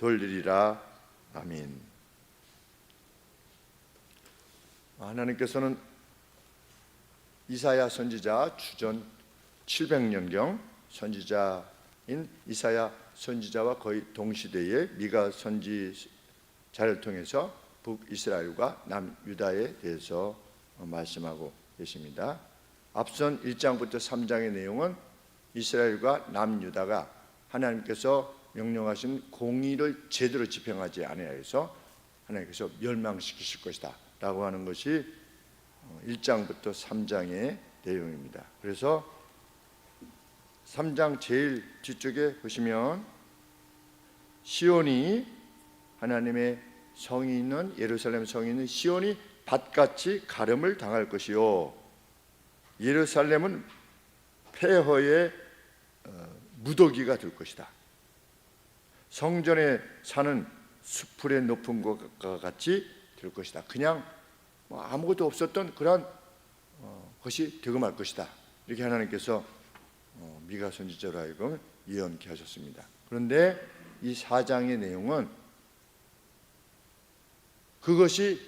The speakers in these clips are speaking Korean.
돌리리라. 아멘. 하나님께서는 이사야 선지자 주전 700년경 선지자인 이사야 선지자와 거의 동시대의 미가 선지자를 통해서 북이스라엘과 남유다에 대해서 말씀하고 계십니다. 앞선 1장부터 3장의 내용은 이스라엘과 남유다가 하나님께서 명령하신 공의를 제대로 집행하지 아니하여서 하나님께서 멸망시키실 것이다 라고 하는 것이 1장부터 3장의 내용입니다. 그래서 3장 제일 뒤쪽에 보시면 시온이, 하나님의 성이 있는 예루살렘 성이 있는 시온이 밭같이 가름을 당할 것이요 예루살렘은 폐허의 무더기가 될 것이다. 성전에 사는 수풀의 높은 것과 같이 될 것이다. 그냥 아무것도 없었던 그런 것이 되고 말 것이다. 이렇게 하나님께서 미가 선지자로 하여금 예언케 하셨습니다. 그런데 이 4장의 내용은 그것이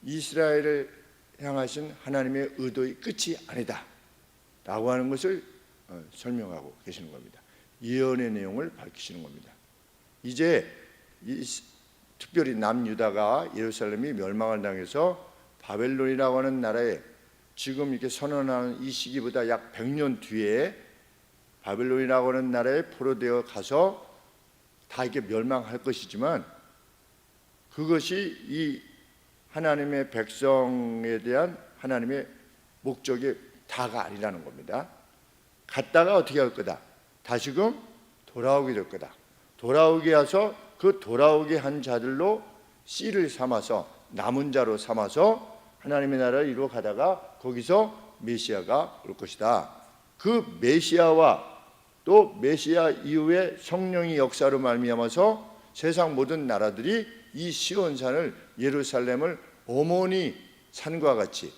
이스라엘을 향하신 하나님의 의도의 끝이 아니다 라고 하는 것을 설명하고 계시는 겁니다. 예언의 내용을 밝히시는 겁니다. 이제 특별히 남유다가 예루살렘이 멸망을 당해서 바벨론이라고 하는 나라에 지금 이렇게 선언하는 이 시기보다 약 100년 뒤에 바벨론이라고 하는 나라에 포로되어 가서 다 이렇게 멸망할 것이지만 그것이 이 하나님의 백성에 대한 하나님의 목적이 다가 아니라는 겁니다. 갔다가 어떻게 할 거다? 다시금 돌아오게 될 거다. 돌아오게 해서 그 돌아오게 한 자들로 씨를 삼아서 남은 자로 삼아서 하나님의 나라를 이루어 가다가 거기서 메시아가 올 것이다. 그 메시아와 또 메시아 이후에 성령의 역사로 말미암아서 세상 모든 나라들이 이 시온산을 예루살렘을 어머니 산과 같이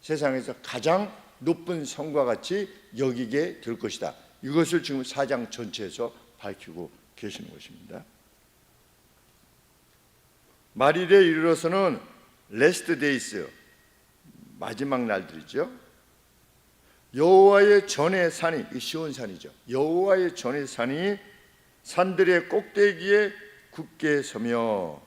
세상에서 가장 높은 성과 같이 여기게 될 것이다. 이것을 지금 4장 전체에서 밝히고 계시는 것입니다. 말일에 이르러서는 레스트 데이스, 마지막 날들이죠. 여호와의 전의 산이, 이 시온산이죠. 여호와의 전의 산이 산들의 꼭대기에 굳게 서며,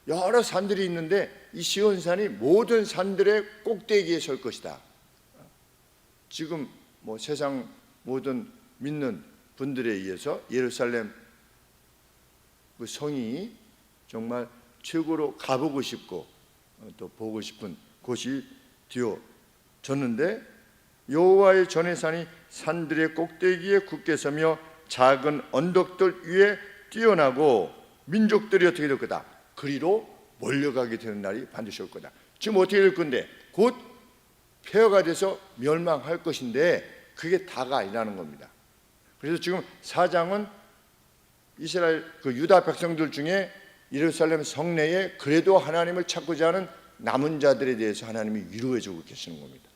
여러 산들이 있는데 이 시온산이 모든 산들의 꼭대기에 설 것이다. 지금 세상 모든 믿는 분들에 의해서 예루살렘 그 성이 정말 최고로 가보고 싶고 또 보고 싶은 곳이 되어졌는데, 여호와의 전의 산이 산들의 꼭대기에 굳게 서며 작은 언덕들 위에 뛰어나고 민족들이 어떻게 될 거다? 그리로 몰려가게 되는 날이 반드시 올 거다. 지금 어떻게 될 건데? 곧 폐허가 돼서 멸망할 것인데 그게 다가 아니라는 겁니다. 그래서 지금 4장은 이스라엘 그 유다 백성들 중에 예루살렘 성내에 그래도 하나님을 찾고자 하는 남은 자들에 대해서 하나님이 위로해 주고 계시는 겁니다.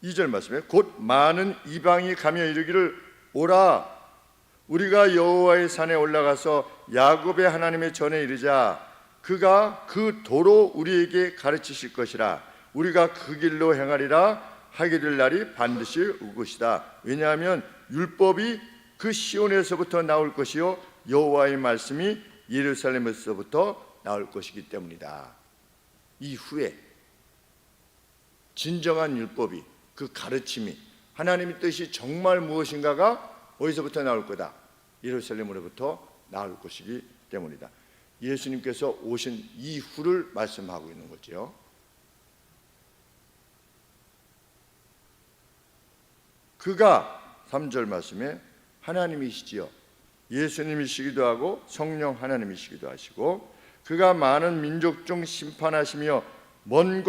이 절 말씀에 곧 많은 이방이 가며 이르기를 오라 우리가 여호와의 산에 올라가서 야곱의 하나님의 전에 이르자 그가 그 도로 우리에게 가르치실 것이라 우리가 그 길로 행하리라 하게 될 날이 반드시 올 것이다. 왜냐하면 율법이 그 시온에서부터 나올 것이요 여호와의 말씀이 예루살렘에서부터 나올 것이기 때문이다. 이후에 진정한 율법이, 그 가르침이, 하나님의 뜻이 정말 무엇인가가 어디서부터 나올 거다? 예루살렘으로부터 나올 것이기 때문이다. 예수님께서 오신 이후를 말씀하고 있는 거죠. 그가 3절 말씀에 하나님이시지요. 예수님이시기도 하고 성령 하나님이시기도 하시고 그가 많은 민족 중 심판하시며 먼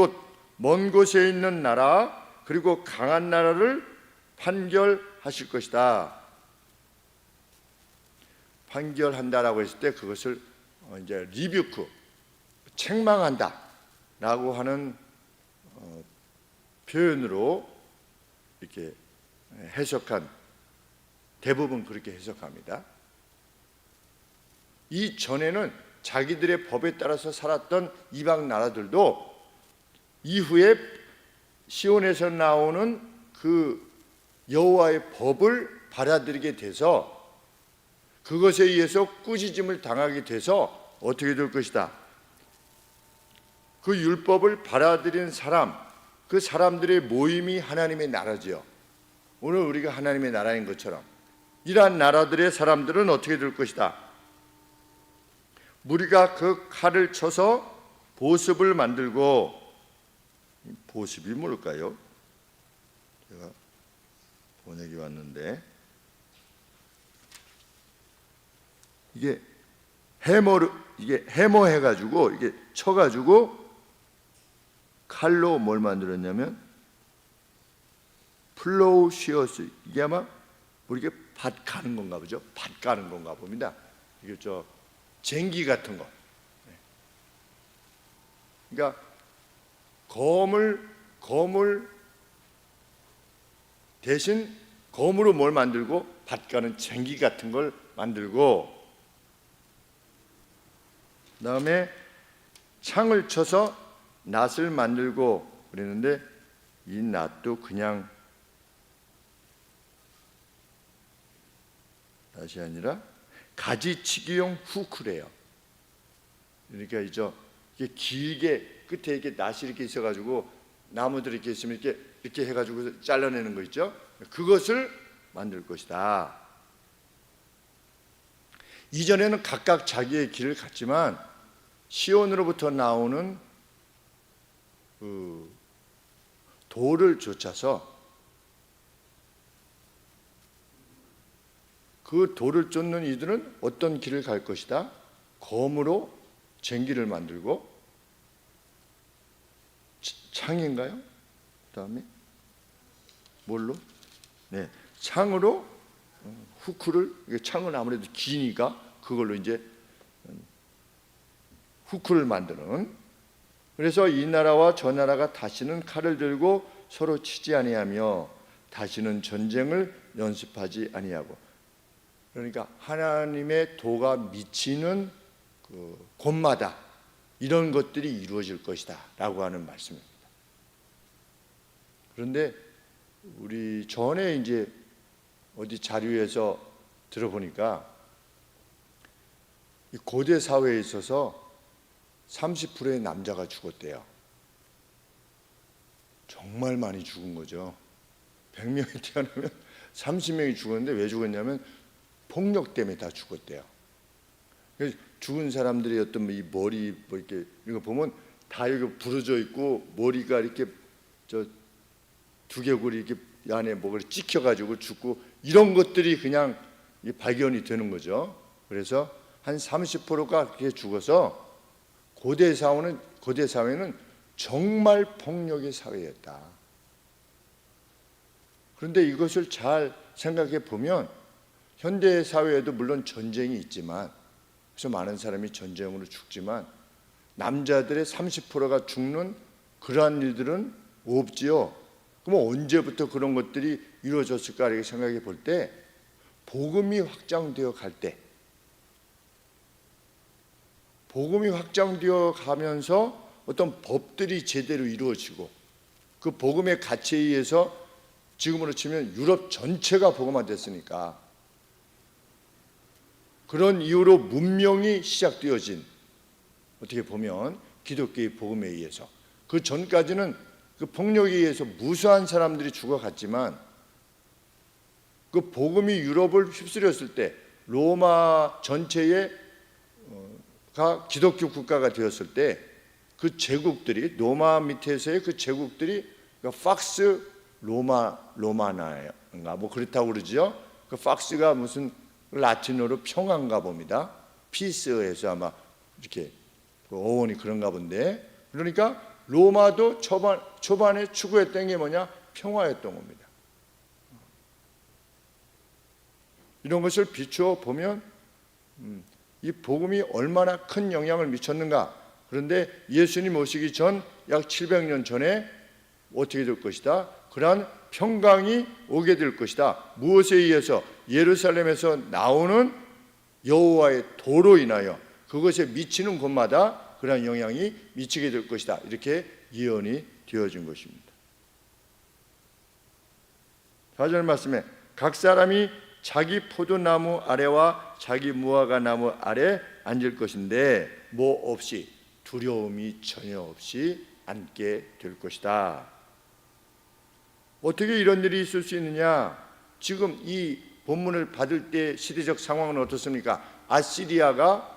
곳에 있는 나라 그리고 강한 나라를 판결하실 것이다. 판결한다라고 했을 때 그것을 이제 리뷰크, 책망한다라고 하는 표현으로 이렇게 해석한, 대부분 그렇게 해석합니다. 이 전에는 자기들의 법에 따라서 살았던 이방 나라들도 이후에 시온에서 나오는 그 여호와의 법을 받아들이게 돼서 그것에 의해서 꾸짖음을 당하게 돼서 어떻게 될 것이다. 그 율법을 받아들인 사람, 그 사람들의 모임이 하나님의 나라지요. 오늘 우리가 하나님의 나라인 것처럼 이러한 나라들의 사람들은 어떻게 될 것이다. 무리가 그 칼을 쳐서 보습을 만들고, 보습이 뭘까요? 제가 번역이 왔는데 이게 해머 해가지고 이게 쳐가지고 칼로 뭘 만들었냐면 플로우시어스, 이게 아마 우리가 밭 가는 건가 보죠. 밭 가는 건가 봅니다. 이게 쟁기 같은 거. 그러니까 거물 대신 검으로 뭘 만들고 밭 가는 쟁기 같은 걸 만들고, 그다음에 창을 쳐서 낫을 만들고 그랬는데 이 낫도 그냥 낫이 아니라 가지치기용 후크래요. 그러니까 이게 길게 끝에 이렇게 낫이 이렇게 있어가지고 나무들이 이렇게 있으면 이렇게 해가지고 잘라내는 거 있죠. 그것을 만들 것이다. 이전에는 각각 자기의 길을 갔지만 시온으로부터 나오는 그 돌을 쫓아서 그 돌을 쫓는 이들은 어떤 길을 갈 것이다. 검으로 쟁기를 만들고, 창인가요? 그다음에 뭘로? 네, 창으로 후크를, 창은 아무래도 기니까 그걸로 이제 후크를 만드는. 그래서 이 나라와 저 나라가 다시는 칼을 들고 서로 치지 아니하며 다시는 전쟁을 연습하지 아니하고, 그러니까 하나님의 도가 미치는 그 곳마다 이런 것들이 이루어질 것이다 라고 하는 말씀입니다. 그런데 우리 전에 이제 어디 자료에서 들어보니까 이 고대 사회에 있어서 30%의 남자가 죽었대요. 정말 많이 죽은 거죠. 100명이 태어나면 30명이 죽었는데 왜 죽었냐면 폭력 때문에 다 죽었대요. 그래서 죽은 사람들의 어떤 이 머리 이렇게 이거 보면 다 이거 부러져 있고 머리가 이렇게 두개골이 이렇게 안에 뭐가 찍혀가지고 죽고, 이런 것들이 그냥 발견이 되는 거죠. 그래서 한 30%가 그렇게 죽어서 고대 사회는 정말 폭력의 사회였다. 그런데 이것을 잘 생각해 보면 현대 사회에도 물론 전쟁이 있지만, 그래서 많은 사람이 전쟁으로 죽지만 남자들의 30%가 죽는 그러한 일들은 없지요. 그럼 언제부터 그런 것들이 이루어졌을까 이렇게 생각해 볼 때, 복음이 확장되어 갈 때, 복음이 확장되어 가면서 어떤 법들이 제대로 이루어지고 그 복음의 가치에 의해서 지금으로 치면 유럽 전체가 복음화됐으니까, 그런 이유로 문명이 시작되어진, 어떻게 보면 기독교의 복음에 의해서, 그 전까지는 그 폭력에 의해서 무수한 사람들이 죽어갔지만 그 복음이 유럽을 휩쓸렸을 때, 로마 전체가 기독교 국가가 되었을 때 그 제국들이, 로마 밑에서의 그 제국들이 팍스 로마나인가 뭐 그렇다고 그러죠. 그 팍스가 무슨 라틴어로 평화인가 봅니다. 피스에서 아마 이렇게 어원이 그런가 본데, 그러니까 로마도 초반에 추구했던 게 뭐냐? 평화였던 겁니다. 이런 것을 비추어 보면 이 복음이 얼마나 큰 영향을 미쳤는가. 그런데 예수님 오시기 전 약 700년 전에 어떻게 될 것이다? 그러한 평강이 오게 될 것이다. 무엇에 의해서? 예루살렘에서 나오는 여호와의 도로 인하여 그것에 미치는 곳마다 그러한 영향이 미치게 될 것이다. 이렇게 예언이 되어진 것입니다. 4절 말씀에 각 사람이 자기 포도나무 아래와 자기 무화과 나무 아래 앉을 것인데 뭐 없이, 두려움이 전혀 없이 앉게 될 것이다. 어떻게 이런 일이 있을 수 있느냐? 지금 이 본문을 받을 때 시대적 상황은 어떻습니까? 아시리아가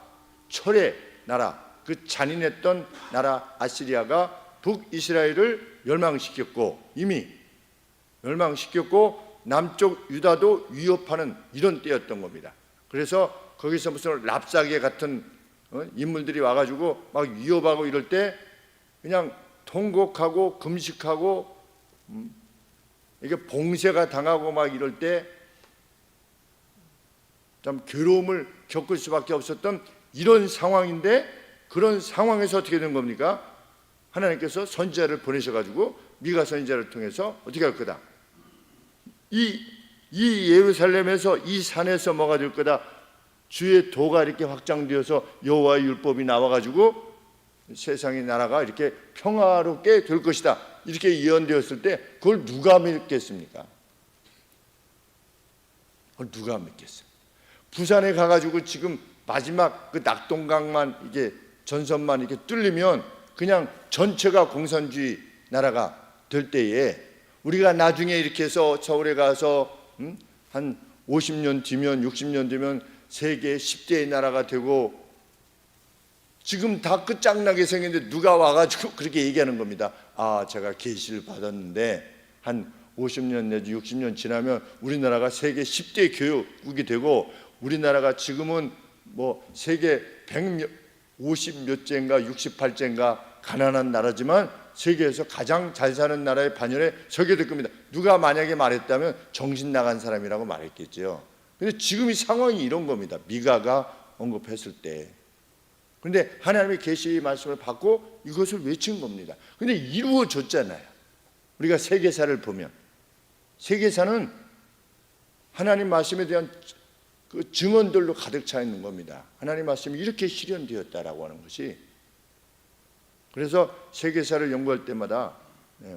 철의 나라, 그 잔인했던 나라 아시리아가 북이스라엘을 멸망시켰고, 이미 멸망시켰고 남쪽 유다도 위협하는 이런 때였던 겁니다. 그래서 거기서 무슨 랍사게 같은 인물들이 와가지고 막 위협하고 이럴 때 그냥 통곡하고 금식하고 이게 봉쇄가 당하고 막 이럴 때 참 괴로움을 겪을 수밖에 없었던 이런 상황인데, 그런 상황에서 어떻게 된 겁니까? 하나님께서 선지자를 보내셔가지고 미가 선지자를 통해서 어떻게 할 거다? 이 예루살렘에서, 이 산에서 뭐가 될 거다? 주의 도가 이렇게 확장되어서 여호와의 율법이 나와가지고 세상의 나라가 이렇게 평화롭게 될 것이다. 이렇게 예언되었을 때 그걸 누가 믿겠습니까? 그걸 누가 믿겠어요? 부산에 가가지고 지금 마지막 그 낙동강만 이게 전선만 이렇게 뚫리면 그냥 전체가 공산주의 나라가 될 때에 우리가 나중에 이렇게 해서 서울에 가서 한 50년 뒤면 60년 뒤면 세계 10대의 나라가 되고, 지금 다 끝장나게 생겼는데 누가 와가지고 그렇게 얘기하는 겁니다. 아, 제가 계시를 받았는데 한 50년 내지 60년 지나면 우리나라가 세계 10대 교육국이 되고, 우리나라가 지금은 뭐 세계 150몇째인가 68째인가 가난한 나라지만 세계에서 가장 잘 사는 나라의 반열에 서게 될 겁니다. 누가 만약에 말했다면 정신 나간 사람이라고 말했겠죠. 근데 지금 이 상황이 이런 겁니다. 미가가 언급했을 때. 그런데 하나님의 계시의 말씀을 받고 이것을 외친 겁니다. 근데 이루어졌잖아요. 우리가 세계사를 보면 세계사는 하나님 말씀에 대한 그 증언들로 가득 차 있는 겁니다. 하나님 말씀이 이렇게 실현되었다라고 하는 것이. 그래서 세계사를 연구할 때마다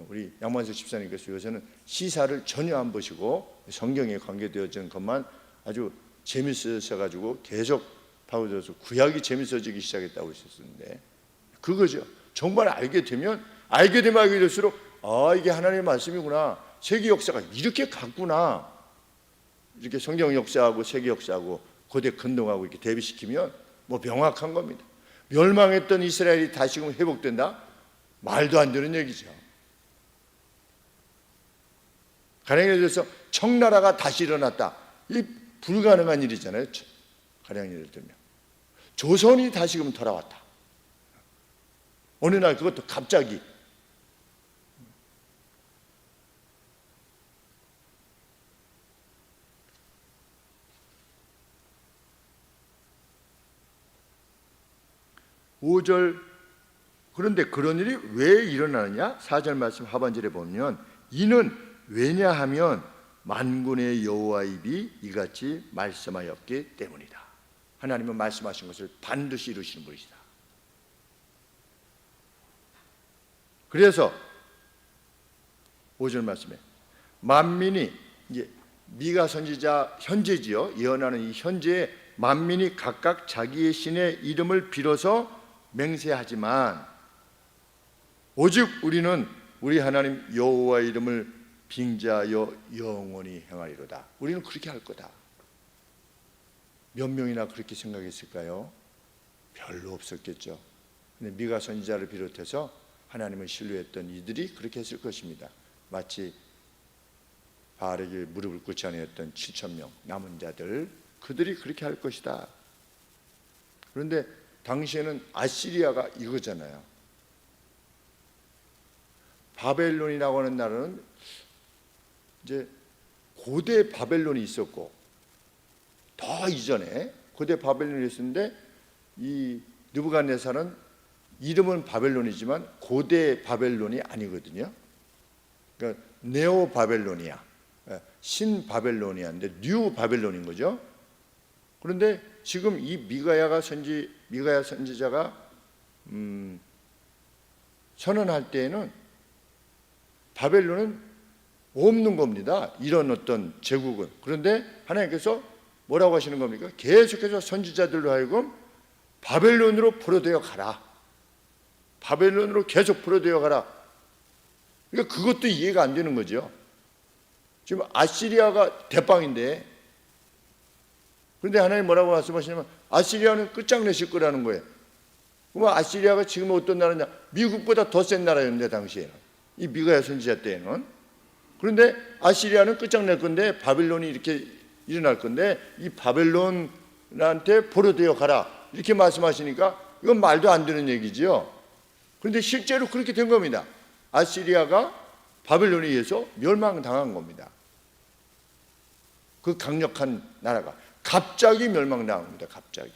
우리 양만석 집사님께서 요새는 시사를 전혀 안 보시고 성경에 관계되어진 것만 아주 재밌으셔가지고 계속 파고들어서 구약이 재밌어지기 시작했다고 하셨는데, 그거죠. 정말 알게 되면 알게 될수록 아, 이게 하나님의 말씀이구나. 세계 역사가 이렇게 갔구나. 이렇게 성경 역사하고 세계 역사하고 고대 근동하고 이렇게 대비시키면 뭐 명확한 겁니다. 멸망했던 이스라엘이 다시금 회복된다? 말도 안 되는 얘기죠. 가령 예를 들어서 청나라가 다시 일어났다. 이 불가능한 일이잖아요. 가령 예를 들면 조선이 다시금 돌아왔다. 어느 날 그것도 갑자기. (5절) 그런데 그런 일이 왜 일어나느냐? 4절 말씀 하반절에 보면 이는 왜냐하면 만군의 여호와의 입이 이같이 말씀하였기 때문이다. 하나님은 말씀하신 것을 반드시 이루시는 분이시다. 그래서 5절 말씀에 만민이, 이제 미가 선지자 현재지요, 예언하는 이 현재에 만민이 각각 자기의 신의 이름을 빌어서 맹세하지만 오직 우리는 우리 하나님 여호와의 이름을 빙자하여 영원히 행하리로다. 우리는 그렇게 할 거다. 몇 명이나 그렇게 생각했을까요? 별로 없었겠죠. 근데 미가 선지자를 비롯해서 하나님을 신뢰했던 이들이 그렇게 했을 것입니다. 마치 바알에게 무릎을 꿇지 아니했던 7,000명 남은 자들, 그들이 그렇게 할 것이다. 그런데 당시에는 아시리아가 이거잖아요. 바벨론이라고 하는 나라는 이제 고대 바벨론이 있었고, 더 이전에 고대 바벨론이 있었는데 이 느부갓네살은 이름은 바벨론이지만 고대 바벨론이 아니거든요. 그러니까 네오 바벨로니아, 신바벨로니아인데 뉴 바벨론인 거죠. 그런데 지금 이 미가야 선지자가 선언할 때에는 바벨론은 없는 겁니다. 이런 어떤 제국은. 그런데 하나님께서 뭐라고 하시는 겁니까? 계속해서 선지자들로 하여금 바벨론으로 포로되어 가라. 바벨론으로 계속 포로되어 가라. 그러니까 그것도 이해가 안 되는 거죠. 지금 아시리아가 대빵인데, 그런데 하나님 뭐라고 말씀하시냐면 아시리아는 끝장내실 거라는 거예요. 그럼 아시리아가 지금 어떤 나라냐? 미국보다 더 센 나라였는데 당시에는, 이 미가야 선지자 때에는. 그런데 아시리아는 끝장낼 건데 바벨론이 이렇게 일어날 건데 이 바벨론한테 포로되어 가라 이렇게 말씀하시니까 이건 말도 안 되는 얘기지요. 그런데 실제로 그렇게 된 겁니다. 아시리아가 바벨론에 의해서 멸망당한 겁니다. 그 강력한 나라가 갑자기 멸망당한 겁니다. 갑자기.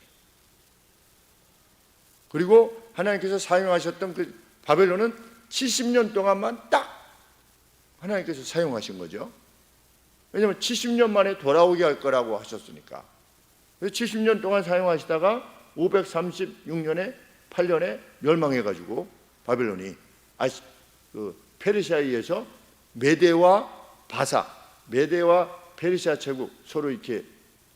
그리고 하나님께서 사용하셨던 그 바벨론은 70년 동안만 딱 하나님께서 사용하신 거죠. 왜냐하면 70년 만에 돌아오게 할 거라고 하셨으니까. 그래서 70년 동안 사용하시다가 536년에 8년에 멸망해가지고 바벨론이 페르시아에 의해서 메대와 페르시아 제국 서로 이렇게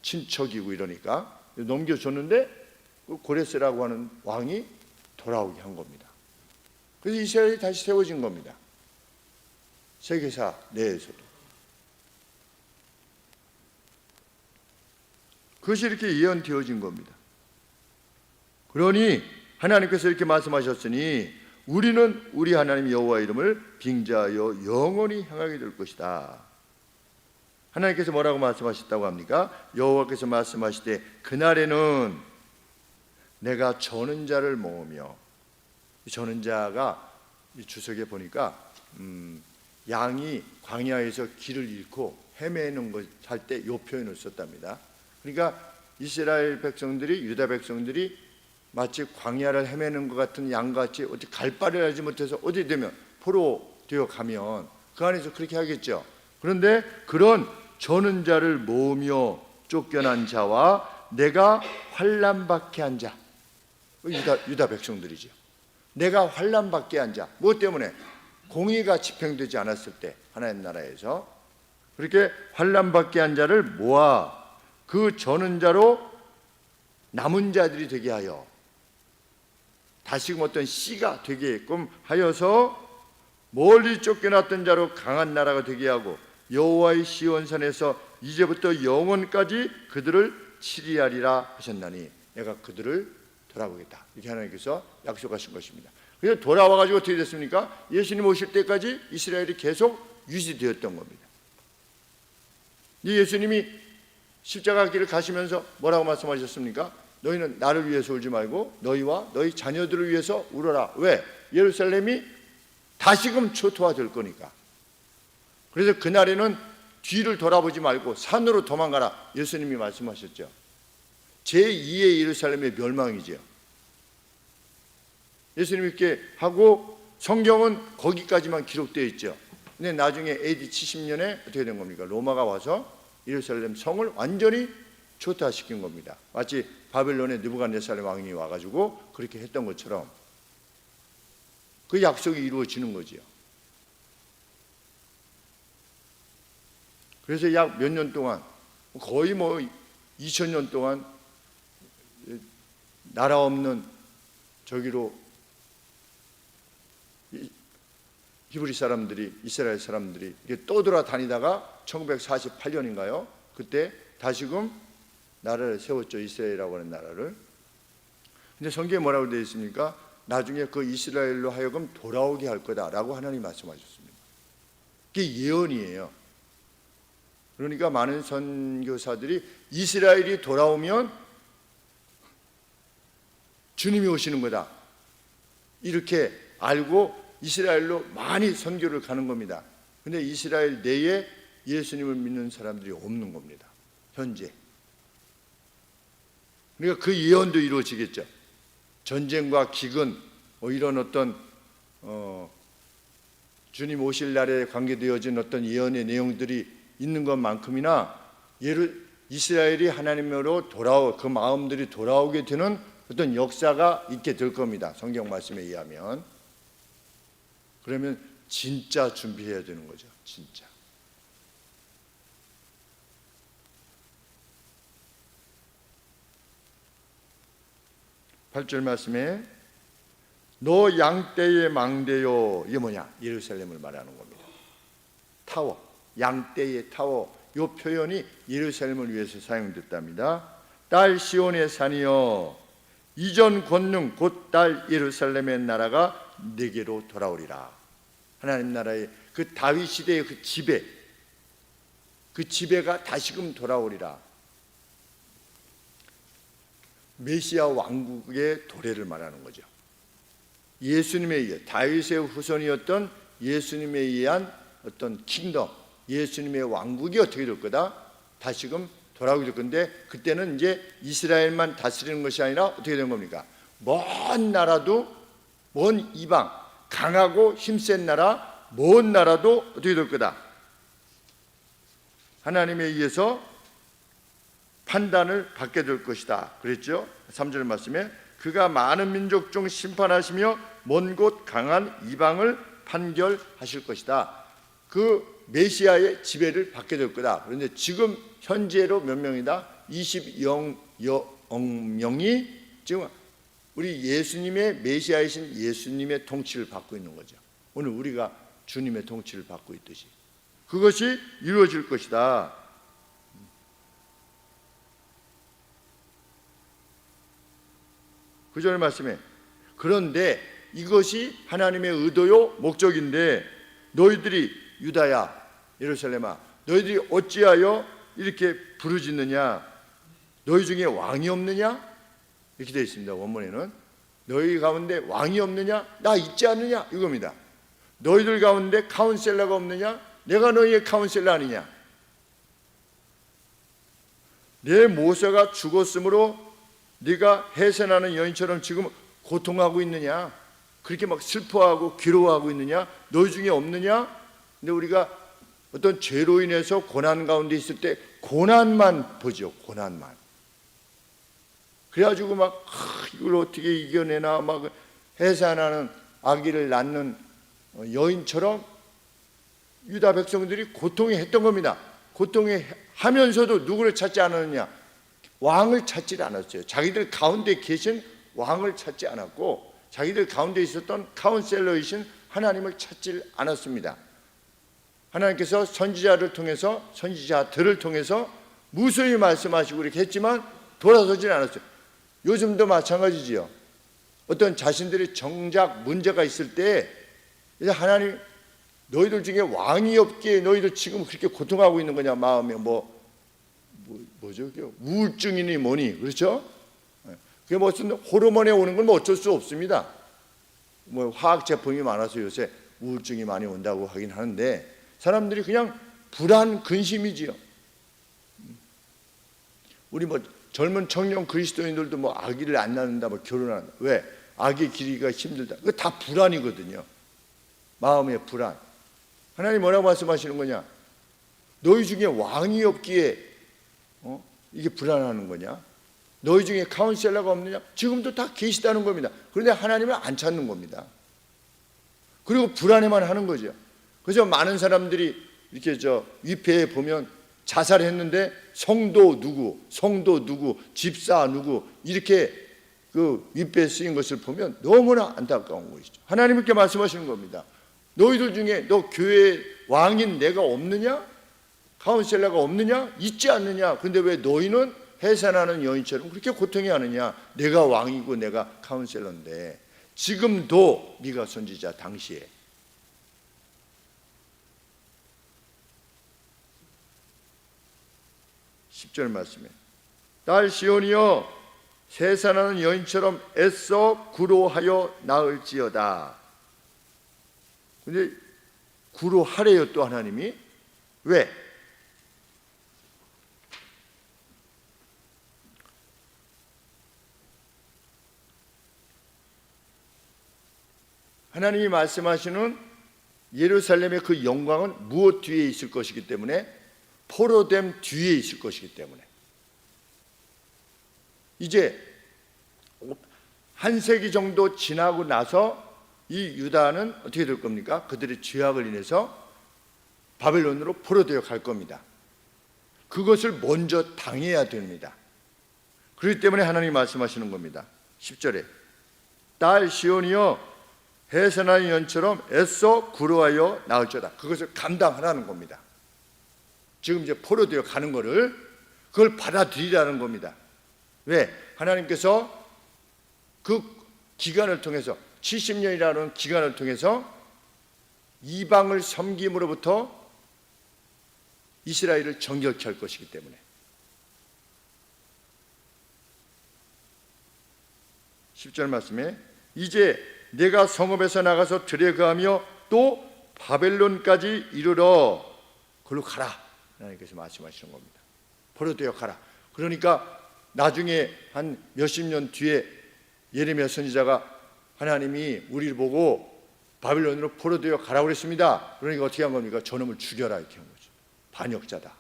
친척이고 이러니까 넘겨줬는데 고레스라고 하는 왕이 돌아오게 한 겁니다. 그래서 이스라엘이 다시 세워진 겁니다. 세계사 내에서도. 그것이 이렇게 예언되어진 겁니다. 그러니 하나님께서 이렇게 말씀하셨으니 우리는 우리 하나님 여호와 이름을 빙자하여 영원히 향하게 될 것이다. 하나님께서 뭐라고 말씀하셨다고 합니까? 여호와께서 말씀하시되 그날에는 내가 저는 자를 모으며, 저는 자가 이 주석에 보니까 양이 광야에서 길을 잃고 헤매는 것 할 때 이 표현을 썼답니다. 그러니까 이스라엘 백성들이, 유다 백성들이 마치 광야를 헤매는 것 같은 양같이 어디 갈 바를 알지 못해서 어디 되면 포로 되어 가면 그 안에서 그렇게 하겠죠. 그런데 그런 저는 자를 모으며 쫓겨난 자와 내가 환난받게 한 자, 유다 백성들이죠. 내가 환난받게 한 자, 무엇 때문에? 공의가 집행되지 않았을 때 하나님 나라에서 그렇게 환난받게 한 자를 모아 그 저는 자로 남은 자들이 되게 하여, 다시금 어떤 씨가 되게끔 하여서 멀리 쫓겨났던 자로 강한 나라가 되게 하고 여호와의 시온산에서 이제부터 영원까지 그들을 치리하리라 하셨나니 내가 그들을 돌아보겠다. 이렇게 하나님께서 약속하신 것입니다. 그래서 돌아와가지고 어떻게 됐습니까? 예수님 오실 때까지 이스라엘이 계속 유지되었던 겁니다. 이 예수님이 십자가 길을 가시면서 뭐라고 말씀하셨습니까? 너희는 나를 위해서 울지 말고 너희와 너희 자녀들을 위해서 울어라. 왜? 예루살렘이 다시금 초토화될 거니까. 그래서 그날에는 뒤를 돌아보지 말고 산으로 도망가라. 예수님이 말씀하셨죠. 제2의 예루살렘의 멸망이죠. 예수님이 이렇게 하고 성경은 거기까지만 기록되어 있죠. 근데 나중에 AD 70년에 어떻게 된 겁니까? 로마가 와서 예루살렘 성을 완전히 초토화시킨 겁니다. 마치 바벨론의 느부갓네살 왕이 와가지고 그렇게 했던 것처럼 그 약속이 이루어지는 거지요. 그래서 약 몇 년 동안, 거의 2000년 동안 나라 없는 저기로 히브리 사람들이, 이스라엘 사람들이 떠돌아다니다가 1948년인가요? 그때 다시금 나라를 세웠죠. 이스라엘이라고 하는 나라를. 근데 성경에 뭐라고 되어 있습니까? 나중에 그 이스라엘로 하여금 돌아오게 할 거다라고 하나님이 말씀하셨습니다. 그게 예언이에요. 그러니까 많은 선교사들이 이스라엘이 돌아오면 주님이 오시는 거다 이렇게 알고 이스라엘로 많이 선교를 가는 겁니다. 근데 이스라엘 내에 예수님을 믿는 사람들이 없는 겁니다. 현재. 그러니까 그 예언도 이루어지겠죠. 전쟁과 기근 이런 어떤 주님 오실 날에 관계되어진 어떤 예언의 내용들이 있는 것만큼이나 이스라엘이 하나님으로 그 마음들이 돌아오게 되는 어떤 역사가 있게 될 겁니다. 성경 말씀에 의하면. 그러면 진짜 준비해야 되는 거죠. 진짜. (8절) 말씀에 너 양떼의 망대요, 이게 뭐냐? 예루살렘을 말하는 겁니다. 타워, 양떼의 타워, 이 표현이 예루살렘을 위해서 사용됐답니다. 딸 시온의 산이여, 이전 권능 곧 딸 예루살렘의 나라가 네게로 돌아오리라. 하나님 나라의 그 다윗 시대의 그 지배가 다시금 돌아오리라. 메시아 왕국의 도래를 말하는 거죠. 예수님에 의해, 다윗의 후손이었던 예수님에 의한 어떤 킹덤, 예수님의 왕국이 어떻게 될 거다? 다시금 돌아오게 될 건데, 그때는 이제 이스라엘만 다스리는 것이 아니라 어떻게 된 겁니까? 먼 나라도, 먼 이방, 강하고 힘센 나라, 먼 나라도 어떻게 될 거다? 하나님에 의해서 판단을 받게 될 것이다 그랬죠. 3절 말씀에 그가 많은 민족 중 심판하시며 먼 곳 강한 이방을 판결하실 것이다. 그 메시아의 지배를 받게 될 거다. 그런데 지금 현재로 몇 명이다? 20여 명이 지금 우리 예수님의, 메시아이신 예수님의 통치를 받고 있는 거죠. 오늘 우리가 주님의 통치를 받고 있듯이 그것이 이루어질 것이다. 9절 말씀에 그런데 이것이 하나님의 의도요 목적인데 너희들이 유다야 예루살렘아 너희들이 어찌하여 이렇게 부르짖느냐? 너희 중에 왕이 없느냐? 이렇게 되어 있습니다. 원문에는 너희 가운데 왕이 없느냐? 나 있지 않느냐? 이겁니다. 너희들 가운데 카운셀러가 없느냐? 내가 너희의 카운셀러 아니냐? 내 모세가 죽었으므로 네가 해산하는 여인처럼 지금 고통하고 있느냐? 그렇게 막 슬퍼하고 괴로워하고 있느냐? 너희 중에 없느냐? 근데 우리가 어떤 죄로 인해서 고난 가운데 있을 때 고난만 보죠. 고난만. 그래가지고 막 이걸 어떻게 이겨내나 막 해산하는 아기를 낳는 여인처럼 유다 백성들이 고통해했던 겁니다. 고통해하면서도 누구를 찾지 않았느냐? 왕을 찾지 않았어요. 자기들 가운데 계신 왕을 찾지 않았고 자기들 가운데 있었던 카운셀러이신 하나님을 찾지 않았습니다. 하나님께서 선지자들을 통해서 무수히 말씀하시고 이렇게 했지만 돌아서질 않았어요. 요즘도 마찬가지지요. 어떤 자신들이 정작 문제가 있을 때 하나님 너희들 중에 왕이 없기에 너희들 지금 그렇게 고통하고 있는 거냐? 마음에 뭐죠? 우울증이니 뭐니 그렇죠? 그게 무슨 호르몬에 오는 건 어쩔 수 없습니다. 화학 제품이 많아서 요새 우울증이 많이 온다고 하긴 하는데 사람들이 그냥 불안 근심이지요. 우리 젊은 청년 그리스도인들도 아기를 안 낳는다, 결혼한다. 왜? 아기 기르기가 힘들다. 그거 다 불안이거든요. 마음의 불안. 하나님 뭐라고 말씀하시는 거냐? 너희 중에 왕이 없기에 이게 불안하는 거냐? 너희 중에 카운셀러가 없느냐? 지금도 다 계시다는 겁니다. 그런데 하나님을 안 찾는 겁니다. 그리고 불안해만 하는 거죠. 그래서 많은 사람들이 이렇게 위패에 보면 자살했는데 성도 누구, 집사 누구 이렇게 그 위패에 쓰인 것을 보면 너무나 안타까운 것이죠. 하나님께 말씀하시는 겁니다. 너희들 중에 너 교회 왕인 내가 없느냐? 카운셀러가 없느냐? 있지 않느냐? 근데 왜 너희는 해산하는 여인처럼 그렇게 고통해 하느냐? 내가 왕이고 내가 카운셀러인데 지금도 네가 선지자 당시에 10절 말씀에 딸 시온이여 해산하는 여인처럼 애써 구로하여 나을지어다. 근데 구로하래요 또 하나님이. 왜? 하나님이 말씀하시는 예루살렘의 그 영광은 무엇 뒤에 있을 것이기 때문에, 포로됨 뒤에 있을 것이기 때문에, 이제 한 세기 정도 지나고 나서 이 유다는 어떻게 될 겁니까? 그들의 죄악을 인해서 바벨론으로 포로되어 갈 겁니다. 그것을 먼저 당해야 됩니다. 그렇기 때문에 하나님이 말씀하시는 겁니다. 10절에 딸 시온이여 해산하는 연처럼 애써 구로하여 나을지어다. 그것을 감당하라는 겁니다. 지금 이제 포로되어 가는 거를, 그걸 받아들이라는 겁니다. 왜? 하나님께서 그 기간을 통해서, 70년이라는 기간을 통해서 이방을 섬김으로부터 이스라엘을 정결케 할 것이기 때문에. 10절 말씀에 이제 내가 성읍에서 나가서 들에 거하며 또 바벨론까지 이르러 그걸로 가라, 하나님께서 말씀하시는 겁니다. 포로되어 가라. 그러니까 나중에 한 몇십 년 뒤에 예레미야 선지자가 하나님이 우리를 보고 바벨론으로 포로되어 가라고 그랬습니다. 그러니까 어떻게 한 겁니까? 저놈을 죽여라, 이렇게 한 거죠. 반역자다.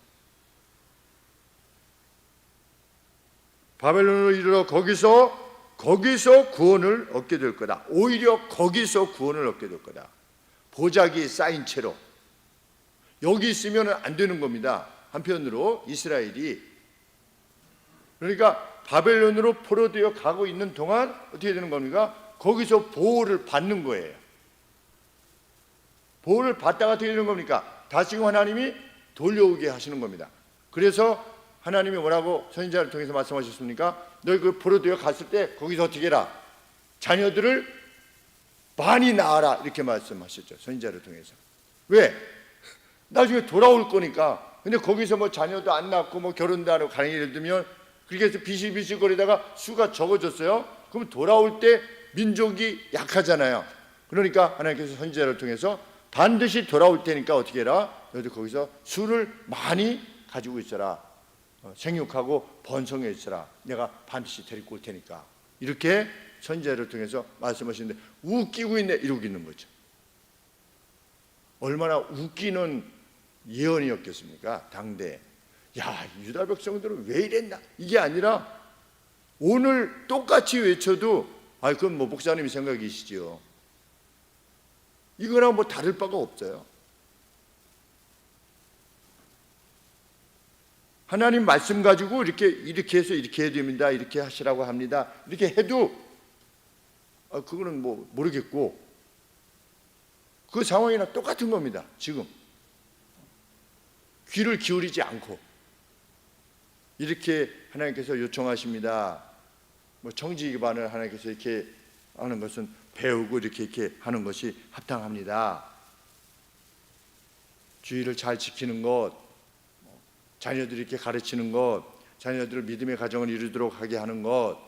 바벨론으로 이르러 거기서 구원을 얻게 될 거다. 오히려 거기서 구원을 얻게 될 거다. 보자기에 쌓인 채로 여기 있으면 안 되는 겁니다. 한편으로 이스라엘이, 그러니까 바벨론으로 포로되어 가고 있는 동안 어떻게 되는 겁니까? 거기서 보호를 받는 거예요. 보호를 받다가 어떻게 되는 겁니까? 다시금 하나님이 돌려오게 하시는 겁니다. 그래서 하나님이 뭐라고 선지자를 통해서 말씀하셨습니까? 너희 그 포로되어 갔을 때 거기서 어떻게 해라? 자녀들을 많이 낳아라, 이렇게 말씀하셨죠. 선지자를 통해서. 왜? 나중에 돌아올 거니까. 근데 거기서 뭐 자녀도 안 낳고 뭐 결혼도 안 하고 가령 예를 들면 그렇게 해서 비실비실거리다가 수가 적어졌어요. 그럼 돌아올 때 민족이 약하잖아요. 그러니까 하나님께서 선지자를 통해서 반드시 돌아올 테니까 어떻게 해라? 너희들 거기서 수를 많이 가지고 있어라. 생육하고 번성해 있어라. 내가 반드시 데리고 올 테니까. 이렇게 선지자를 통해서 말씀하시는데 웃기고 있네, 이러고 있는 거죠. 얼마나 웃기는 예언이었겠습니까? 당대. 야, 유다 백성들은 왜 이랬나? 이게 아니라 오늘 똑같이 외쳐도 그건 뭐 목사님이 생각이시죠. 이거랑 뭐 다를 바가 없어요. 하나님 말씀 가지고 이렇게 해서 이렇게 해야 됩니다, 이렇게 하시라고 합니다, 이렇게 해도 그거는 뭐 모르겠고, 그 상황이나 똑같은 겁니다. 지금 귀를 기울이지 않고 이렇게 하나님께서 요청하십니다. 뭐 청지 기반을 하나님께서 이렇게 하는 것은 배우고 이렇게 하는 것이 합당합니다. 주의를 잘 지키는 것, 자녀들이 이렇게 가르치는 것, 자녀들을 믿음의 가정을 이루도록 하게 하는 것,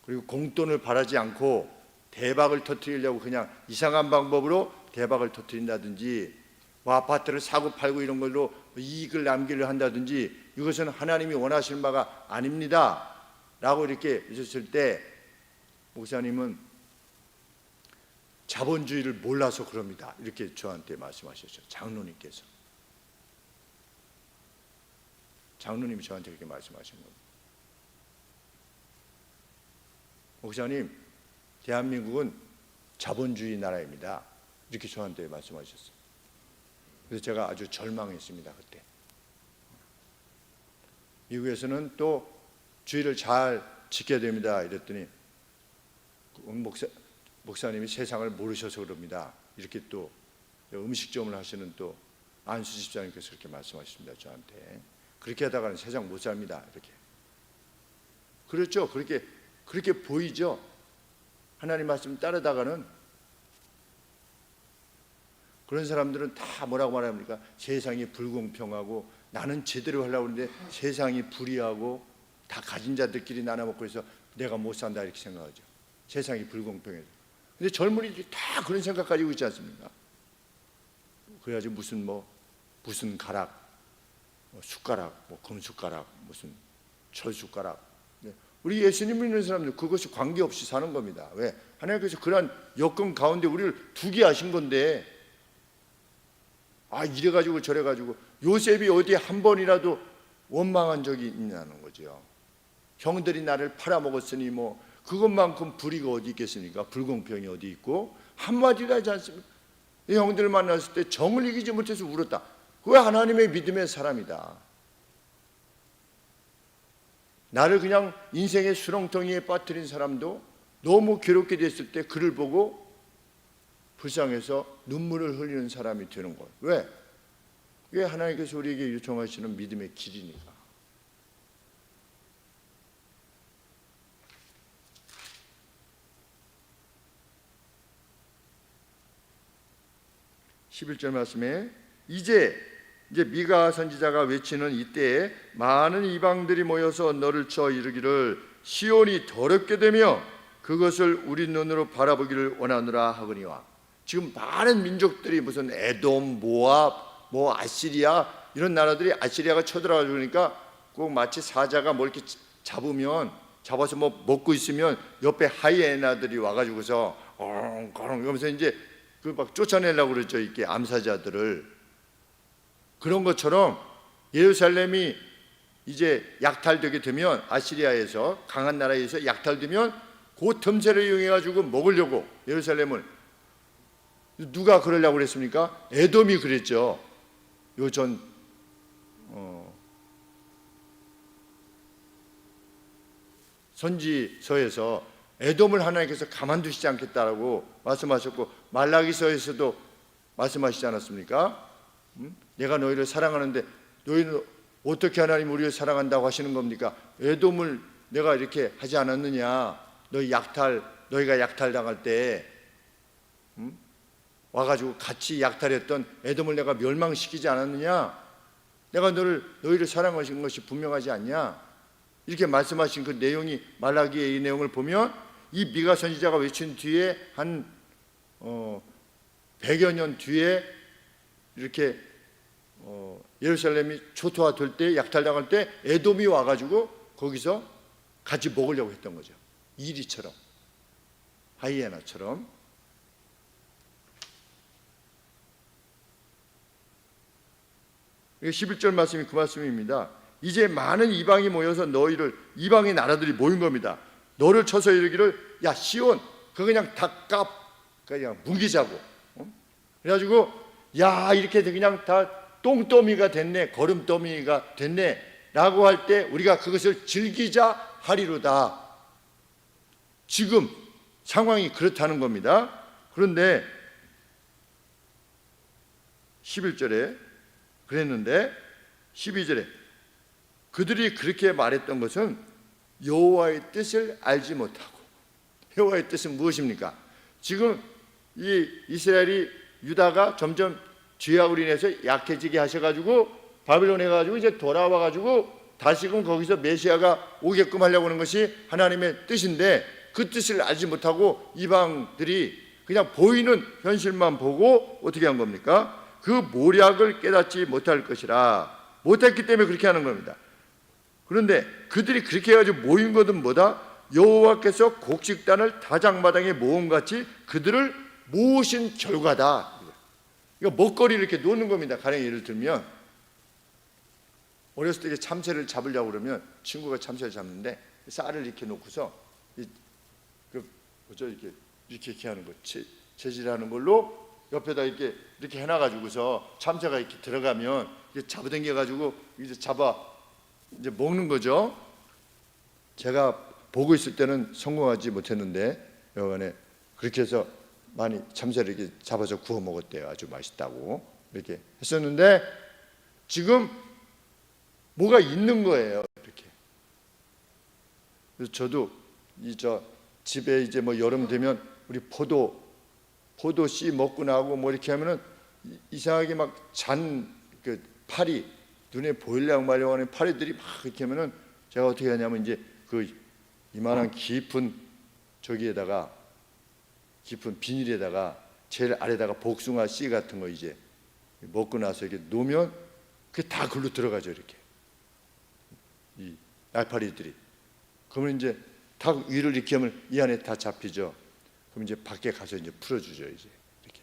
그리고 공돈을 바라지 않고 대박을 터뜨리려고 그냥 이상한 방법으로 대박을 터뜨린다든지, 뭐 아파트를 사고 팔고 이런 걸로 이익을 남기려 한다든지, 이것은 하나님이 원하시는 바가 아닙니다 라고 이렇게 하셨을 때, 목사님은 자본주의를 몰라서 그럽니다, 이렇게 저한테 말씀하셨죠. 장로님이 저한테 그렇게 말씀하신 겁니다. 목사님, 대한민국은 자본주의 나라입니다, 이렇게 저한테 말씀하셨어요. 그래서 제가 아주 절망했습니다. 그때 미국에서는 또 주의를 잘 지켜야 됩니다 이랬더니, 목사님이 세상을 모르셔서 그럽니다, 이렇게 또 음식점을 하시는 또 안수 집사님께서 그렇게 말씀하십니다. 저한테 그렇게 하다가는 세상 못 삽니다, 이렇게. 그렇죠. 그렇게 보이죠. 하나님 말씀 따르다가는. 그런 사람들은 다 뭐라고 말합니까? 세상이 불공평하고 나는 제대로 하려고 하는데 세상이 불의하고 다 가진 자들끼리 나눠먹고 해서 내가 못 산다, 이렇게 생각하죠. 세상이 불공평해서. 근데 젊은이들이 다 그런 생각 가지고 있지 않습니까? 그래가지고 무슨 가락, 숟가락, 금숟가락, 무슨 철숟가락. 우리 예수님 믿는 사람들 그것이 관계없이 사는 겁니다. 왜? 하나님께서 그러한 여건 가운데 우리를 두게 하신 건데, 이래가지고 저래가지고 요셉이 어디 한 번이라도 원망한 적이 있냐는 거죠. 형들이 나를 팔아먹었으니 뭐 그것만큼 불의가 어디 있겠습니까? 불공평이 어디 있고 한마디도 하지 않습니까? 이 형들을 만났을 때 정을 이기지 못해서 울었다. 그게 하나님의 믿음의 사람이다. 나를 그냥 인생의 수렁텅이에 빠뜨린 사람도 너무 괴롭게 됐을 때 그를 보고 불쌍해서 눈물을 흘리는 사람이 되는 거예요. 왜? 그게 하나님께서 우리에게 요청하시는 믿음의 길이니까. (11절) 말씀에 이제 미가 선지자가 외치는 이때에 많은 이방들이 모여서 너를 쳐 이르기를 시온이 더럽게 되며 그것을 우리 눈으로 바라보기를 원하노라 하거니와. 지금 많은 민족들이 무슨 에돔, 모압, 뭐 아시리아 이런 나라들이 아시리아가 쳐들어가고 그러니까 꼭 마치 사자가 뭐 이렇게 잡아서 뭐 먹고 있으면 옆에 하이에나들이 와가지고서 거렁거렁 이러면서 이제 그 막 쫓아내려고 그러죠. 이렇게 암사자들을. 그런 것처럼 예루살렘이 이제 약탈되게 되면 아시리아에서 강한 나라에서 약탈되면 그 틈새를 이용해 가지고 먹으려고 예루살렘을 누가 그러려고 그랬습니까? 에돔이 그랬죠. 요전 선지서에서 에돔을 하나님께서 가만두시지 않겠다라고 말씀하셨고 말라기서에서도 말씀하시지 않았습니까? 내가 너희를 사랑하는데 너희는 어떻게 하나님 우리를 사랑한다고 하시는 겁니까? 에돔을 내가 이렇게 하지 않았느냐? 너희가 약탈당할 때 와가지고 같이 약탈했던 에돔을 내가 멸망시키지 않았느냐? 내가 너희를 사랑하신 것이 분명하지 않냐? 이렇게 말씀하신 그 내용이 말라기의 이 내용을 보면 이 미가 선지자가 외친 뒤에 한 100여 년 뒤에 이렇게 예루살렘이 초토화될 때 약탈당할 때 에돔이 와가지고 거기서 같이 먹으려고 했던 거죠. 이리처럼 하이에나처럼. 이게 11절 말씀이 그 말씀입니다. 이제 많은 이방이 모여서 너희를 이방의 나라들이 모인 겁니다. 너를 쳐서 이르기를 야 시온 그거 그냥 닭값 그냥 뭉기자고 그래가지고 야 이렇게 그냥 다 똥더미가 됐네 거름더미가 됐네 라고 할 때 우리가 그것을 즐기자 하리로다. 지금 상황이 그렇다는 겁니다. 그런데 11절에 그랬는데 12절에 그들이 그렇게 말했던 것은 여호와의 뜻을 알지 못하고. 여호와의 뜻은 무엇입니까? 지금 이 이스라엘이 유다가 점점 죄악으로 인해서 약해지게 하셔가지고 바빌론에 가지고 이제 돌아와가지고 다시금 거기서 메시아가 오게끔 하려고 하는 것이 하나님의 뜻인데 그 뜻을 알지 못하고 이방들이 그냥 보이는 현실만 보고 어떻게 한 겁니까? 그 모략을 깨닫지 못할 것이라. 못했기 때문에 그렇게 하는 겁니다. 그런데 그들이 그렇게 해가지고 모인 것은 뭐다? 여호와께서 곡식단을 다장마당에 모음같이 그들을 모으신 결과다. 이거 먹거리를 이렇게 놓는 겁니다. 가령 예를 들면 어렸을 때 참새를 잡으려고 그러면 친구가 참새를 잡는데 쌀을 이렇게 놓고서 이렇게 하는 거 재질하는 걸로 옆에다 이렇게 해놔가지고서 참새가 이렇게 들어가면 잡아당겨가지고 이제 이제 먹는 거죠. 제가 보고 있을 때는 성공하지 못했는데 여간에 그렇게 해서 많이 참새를 이렇게 잡아서 구워 먹었대요. 아주 맛있다고 이렇게 했었는데 지금 뭐가 있는 거예요. 이렇게. 그래서 저도 집에 이제 뭐 여름 되면 우리 포도 씨 먹고 나고 뭐 이렇게 하면은 이상하게 막 그 파리 눈에 보이려고 말려고 하는 파리들이 막 이렇게 하면은 제가 어떻게 하냐면 이제 그 이만한 깊은 깊은 비닐에다가 제일 아래다가 복숭아 씨 같은 거 이제 먹고 나서 이렇게 놓으면 그게 다 글로 들어가죠. 이렇게 이 날파리들이. 그러면 이제 닭 위를 이렇게 하면 이 안에 다 잡히죠. 그럼 이제 밖에 가서 이제 풀어주죠. 이제 이렇게.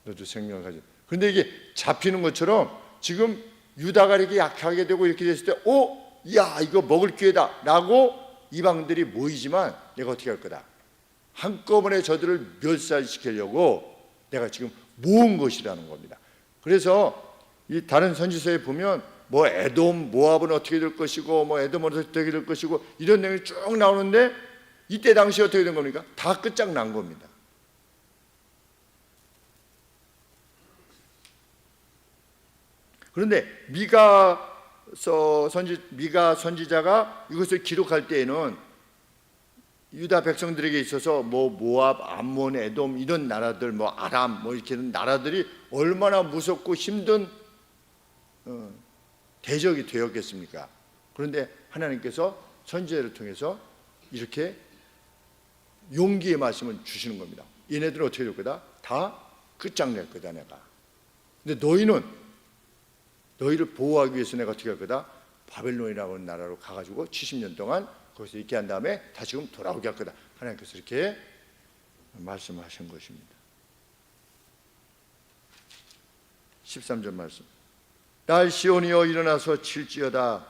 너도 생명을 가져. 그런데 이게 잡히는 것처럼 지금 유다가 이렇게 약하게 되고 이렇게 됐을 때, 야, 이거 먹을 기회다 라고 이방들이 모이지만 내가 어떻게 할 거다. 한꺼번에 저들을 멸살시키려고 내가 지금 모은 것이라는 겁니다. 그래서 이 다른 선지서에 보면 뭐 에돔, 모압은 어떻게 될 것이고 뭐 에돔은 어떻게 될 것이고 이런 내용이 쭉 나오는데 이때 당시 어떻게 된 겁니까? 다 끝장난 겁니다. 그런데 미가 선지자가 이것을 기록할 때에는 유다 백성들에게 있어서 뭐 모압, 암몬, 에돔 이런 나라들, 뭐 아람 뭐 이렇게 나라들이 얼마나 무섭고 힘든 대적이 되었겠습니까? 그런데 하나님께서 선지자를 통해서 이렇게 용기의 말씀을 주시는 겁니다. 얘네들은 어떻게 될 거다? 다 끝장낼 거다 내가. 근데 너희를 보호하기 위해서 내가 어떻게 할 거다? 바벨론이라고 하는 나라로 가가지고 70년 동안 거기서 있게 한 다음에 다시금 돌아오게 할 거다. 하나님께서 이렇게 말씀하신 것입니다. 13절 말씀. 딸 시온이여 일어나서 칠지어다.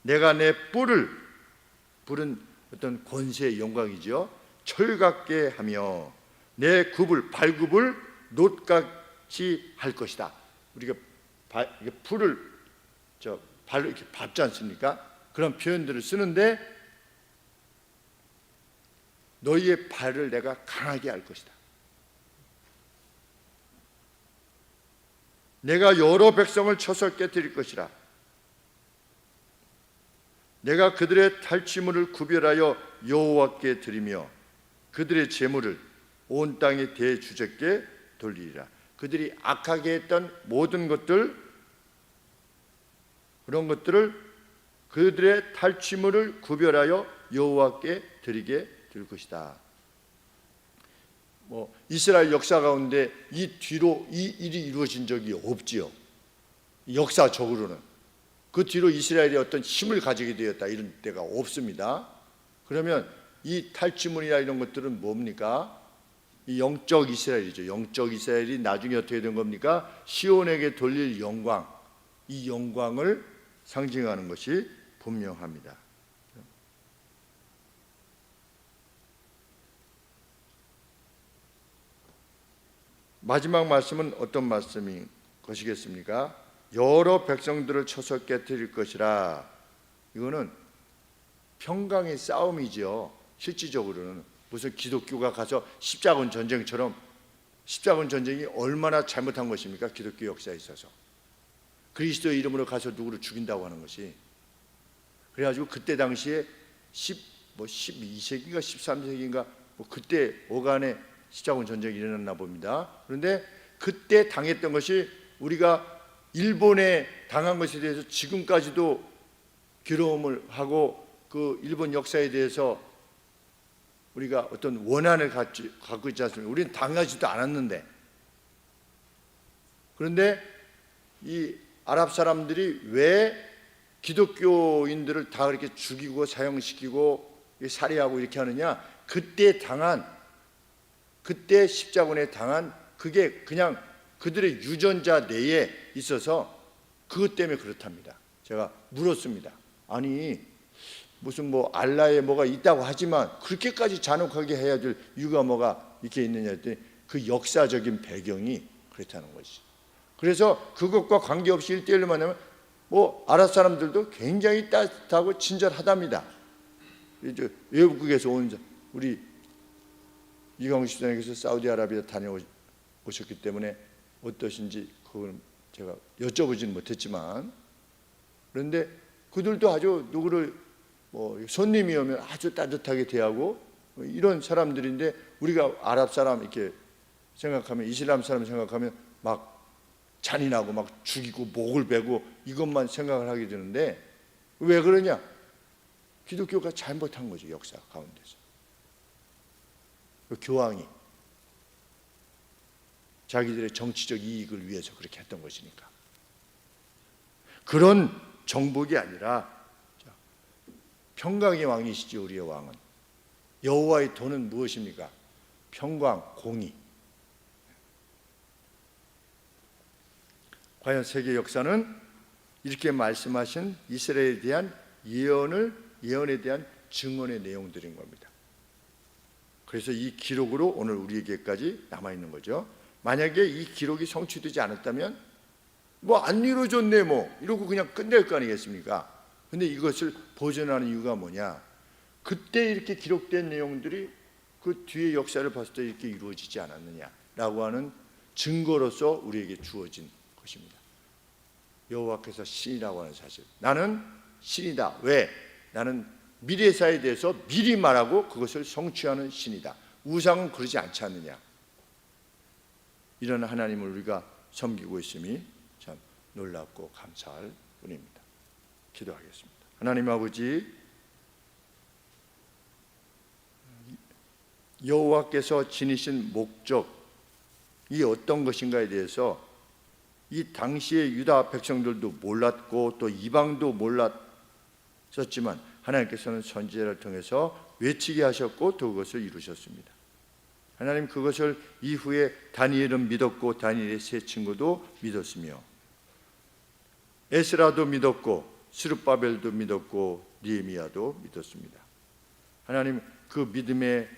내가 내 뿔은 어떤 권세의 영광이죠. 철같게 하며 내 발굽을 놋같이 할 것이다. 우리가 풀을 발로 이렇게 밟지 않습니까? 그런 표현들을 쓰는데 너희의 발을 내가 강하게 할 것이다. 내가 여러 백성을 쳐서 깨뜨릴 것이라. 내가 그들의 탈취물을 구별하여 여호와께 드리며 그들의 재물을 온 땅의 대주제께 돌리리라. 그들이 악하게 했던 모든 것들, 그런 것들을 그들의 탈취물을 구별하여 여호와께 드리게 될 것이다. 뭐 이스라엘 역사 가운데 이 뒤로 이 일이 이루어진 적이 없지요. 역사적으로는 그 뒤로 이스라엘이 어떤 힘을 가지게 되었다 이런 때가 없습니다. 그러면 이 탈취물이나 이런 것들은 뭡니까? 이 영적 이스라엘이죠. 영적 이스라엘이 나중에 어떻게 된 겁니까? 시온에게 돌릴 영광, 이 영광을 상징하는 것이 분명합니다. 마지막 말씀은 어떤 말씀인 것이겠습니까? 여러 백성들을 쳐서 깨뜨릴 것이라. 이거는 평강의 싸움이죠. 실질적으로는 무슨 기독교가 가서 십자군 전쟁처럼, 십자군 전쟁이 얼마나 잘못한 것입니까? 기독교 역사에 있어서 그리스도의 이름으로 가서 누구를 죽인다고 하는 것이. 그래가지고 그때 당시에 12세기인가 13세기인가 뭐 그때 오간에 십자군 전쟁이 일어났나 봅니다. 그런데 그때 당했던 것이 우리가 일본에 당한 것에 대해서 지금까지도 괴로움을 하고 그 일본 역사에 대해서 우리가 어떤 원한을 갖고 있지 않습니까? 우리는 당하지도 않았는데. 그런데 이 아랍 사람들이 왜 기독교인들을 다 그렇게 죽이고 사형시키고 살해하고 이렇게 하느냐? 그때 십자군에 당한 그게 그냥 그들의 유전자 내에 있어서 그것 때문에 그렇답니다. 제가 물었습니다. 아니 무슨 뭐 알라에 뭐가 있다고 하지만 그렇게까지 잔혹하게 해야 될 이유가 뭐가 이렇게 있느냐 했더니 그 역사적인 배경이 그렇다는 것이죠. 그래서 그것과 관계없이 1대1로 만나면 뭐 아랍 사람들도 굉장히 따뜻하고 친절하답니다. 외국에서 온 우리 이광우 집사님께서 사우디아라비아 다녀오셨기 때문에 어떠신지 그건 제가 여쭤보지는 못했지만, 그런데 그들도 아주 누구를 뭐 손님이 오면 아주 따뜻하게 대하고 이런 사람들인데, 우리가 아랍 사람 이렇게 생각하면, 이슬람 사람 생각하면 막 잔인하고 막 죽이고 목을 베고 이것만 생각을 하게 되는데, 왜 그러냐? 기독교가 잘못한 거죠. 역사 가운데서 그 교황이 자기들의 정치적 이익을 위해서 그렇게 했던 것이니까. 그런 정복이 아니라 평강의 왕이시죠. 우리의 왕은. 여호와의 도는 무엇입니까? 평강, 공의. 과연 세계 역사는 이렇게 말씀하신 이스라엘에 대한 예언에 대한 증언의 내용들인 겁니다. 그래서 이 기록으로 오늘 우리에게까지 남아있는 거죠. 만약에 이 기록이 성취되지 않았다면 뭐 안 이루어졌네 뭐 이러고 그냥 끝낼 거 아니겠습니까? 근데 이것을 보존하는 이유가 뭐냐? 그때 이렇게 기록된 내용들이 그 뒤의 역사를 봤을 때 이렇게 이루어지지 않았느냐라고 하는 증거로서 우리에게 주어진 것입니다. 여호와께서 신이라고 하는 사실. 나는 신이다. 왜? 나는 미래사에 대해서 미리 말하고 그것을 성취하는 신이다. 우상은 그러지 않지 않느냐. 이런 하나님을 우리가 섬기고 있음이 참 놀랍고 감사할 뿐입니다. 기도하겠습니다. 하나님 아버지, 여호와께서 지니신 목적이 어떤 것인가에 대해서 이 당시의 유다 백성들도 몰랐고 또 이방도 몰랐었지만 하나님께서는 선지자를 통해서 외치게 하셨고 또 그것을 이루셨습니다. 하나님, 그것을 이후에 다니엘은 믿었고 다니엘의 세 친구도 믿었으며 에스라도 믿었고 스룹바벨도 믿었고 느헤미야도 믿었습니다. 하나님, 그 믿음에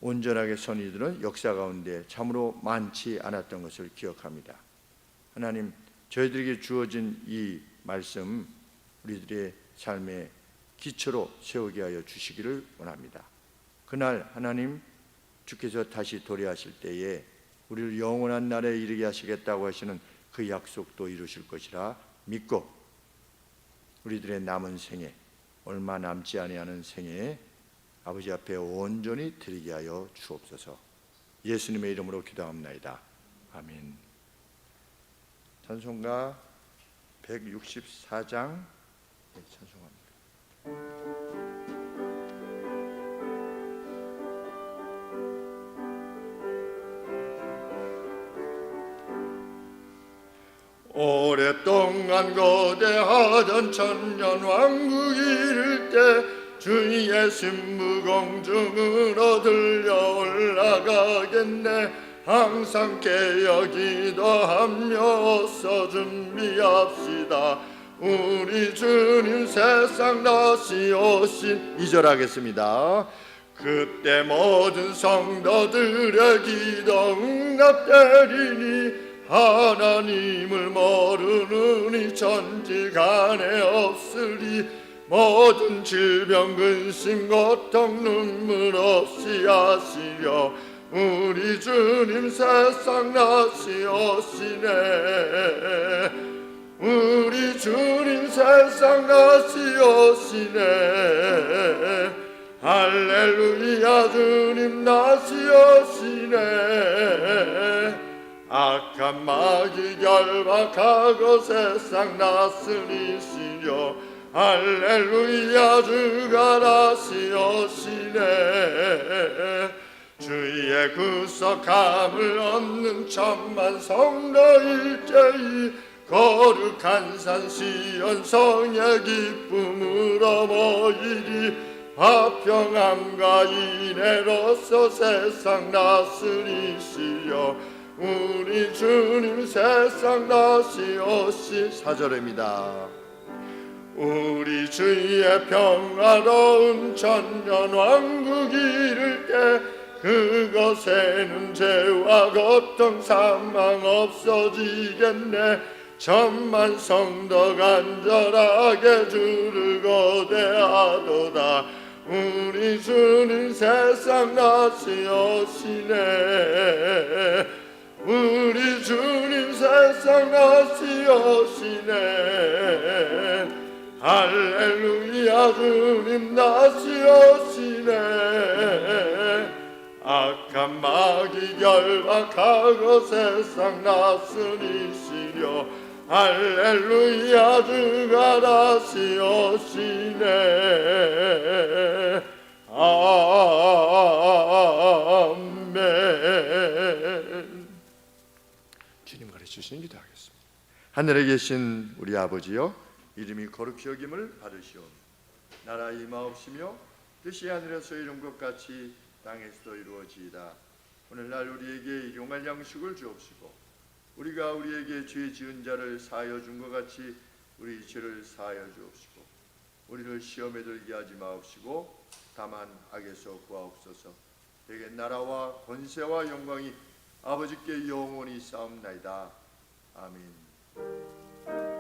온전하게 선 이들은 역사 가운데 참으로 많지 않았던 것을 기억합니다. 하나님, 저희들에게 주어진 이 말씀 우리들의 삶의 기초로 세우게 하여 주시기를 원합니다. 그날 하나님 주께서 다시 도래하실 때에 우리를 영원한 날에 이르게 하시겠다고 하시는 그 약속도 이루실 것이라 믿고 우리들의 남은 생에, 얼마 남지 아니하는 생에 아버지 앞에 온전히 드리게 하여 주옵소서. 예수님의 이름으로 기도합나이다. 아멘. 찬송가 164장 찬송합니다. 오랫동안 거대하던 천년 왕국이 이를 때 주의 신무공중으로 들려 올라가겠네. 항상 깨어 기도하며 어서 준비합시다. 우리 주님 세상 다시 오신 2절 하겠습니다. 그때 모든 성도들의 기도 응답되리니 하나님을 모르는 이 천지간에 없으리. 모든 질병 근심 고통 눈물 없이 하시려 우리 주님 세상 다시 오시네. 우리 주님 세상 다시 오시네. 할렐루야, 주님 다시 오시네. 악한 마귀 결박하고 세상 다스리시려 할렐루야, 주가 다시 오시네. 주의 구속함을 얻는 천만 성도 일제히 거룩한 산 시온 성의 기쁨으로 모이리. 화평함과 인애로서 세상 다스리시려 우리 주님 세상 다시 오시. 4절입니다. 우리 주의 평화로운 천년 왕국이 이를 때 그것에는 죄와 고통 사망 없어지겠네. 천만 성도 간절하게 주를 고대하도다. 우리 주님 세상 다시 오시네. 우리 주님 세상 다시 오시네. 할렐루야, 주님 다시 오시네. 악한 마귀 결박하고 세상 다스리시려 할렐루야, 주가 다시 오시네. 아멘. 주님 가르치시는 기도하겠습니다. 하늘에 계신 우리 아버지여, 이름이 거룩히 여김을 받으시오. 나라 임하옵시며 뜻이 하늘에서 이룬 것 같이 땅에서도 이루어지이다. 오늘날 우리에게 일용할 양식을 주옵시고 우리가 우리에게 죄 지은 자를 사하여 준 것 같이 우리 죄를 사하여 주옵시고 우리를 시험에 들게 하지 마옵시고 다만 악에서 구하옵소서. 대개 나라와 권세와 영광이 아버지께 영원히 싸움나이다. 아멘.